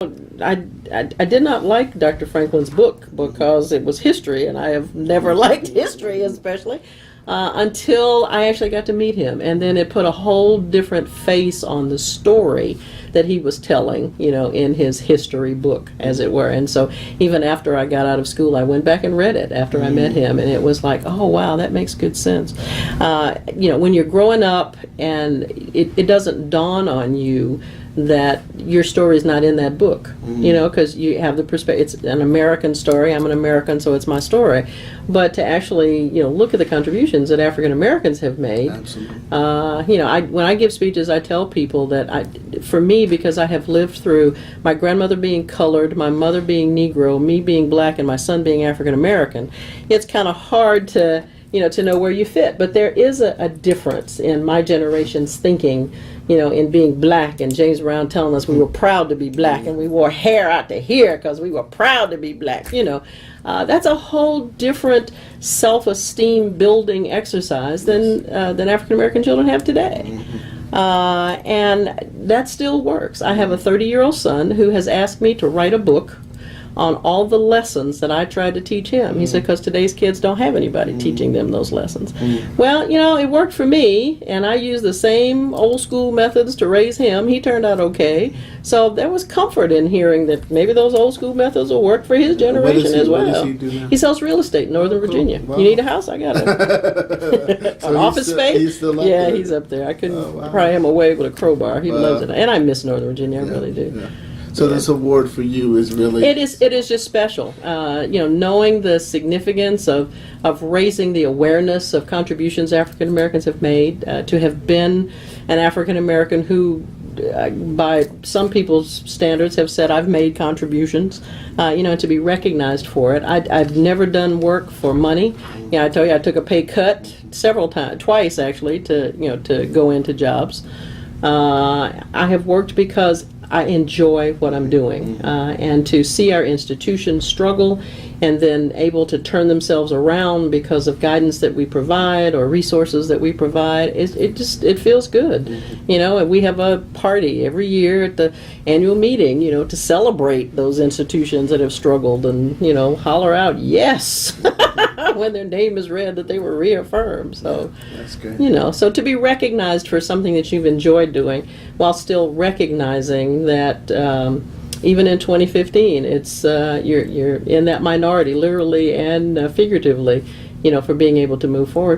I did not like Dr. Franklin's book because it was history, and I have never liked history, especially until I actually got to meet him, and then it put a whole different face on the story that he was telling, in his history book, as it were. And so even after I got out of school, I went back and read it after I met him, and it was like, oh wow, that makes good sense. When you're growing up and it doesn't dawn on you that your story is not in that book, because you have the perspective. It's an American story. I'm an American, so it's my story. But to actually, look at the contributions that African Americans have made. Absolutely. When I give speeches, I tell people that for me, because I have lived through my grandmother being colored, my mother being Negro, me being black, and my son being African American, it's kind of hard to know where you fit. But there is a difference in my generation's thinking, in being black, and James Brown telling us we were proud to be black, and we wore hair out to here because we were proud to be black. That's a whole different self-esteem building exercise than African American children have today. And that still works. I have a 30-year-old son who has asked me to write a book on all the lessons that I tried to teach him. He said, because today's kids don't have anybody teaching them those lessons. Well, it worked for me, and I used the same old school methods to raise him. He turned out okay. So there was comfort in hearing that maybe those old school methods will work for his generation as well. What does he do now? He sells real estate in Northern Virginia. Wow. You need a house? I got it. So An office space? He's still up yeah, there? he's up there. I couldn't pry him away with a crowbar. He loves it. And I miss Northern Virginia. I really do. Yeah. So this award for you is really... It is just special. Knowing the significance of raising the awareness of contributions African Americans have made, to have been an African American who, by some people's standards, have said I've made contributions, to be recognized for it. I've never done work for money. I tell you, I took a pay cut twice actually, to go into jobs. I have worked because I enjoy what I'm doing, and to see our institutions struggle and then able to turn themselves around because of guidance that we provide or resources that we provide, it feels good. And we have a party every year at the annual meeting, to celebrate those institutions that have struggled and, holler out, yes, when their name is read that they were reaffirmed. So, that's great. So to be recognized for something that you've enjoyed doing while still recognizing that even in 2015, it's you're in that minority, literally and figuratively, for being able to move forward.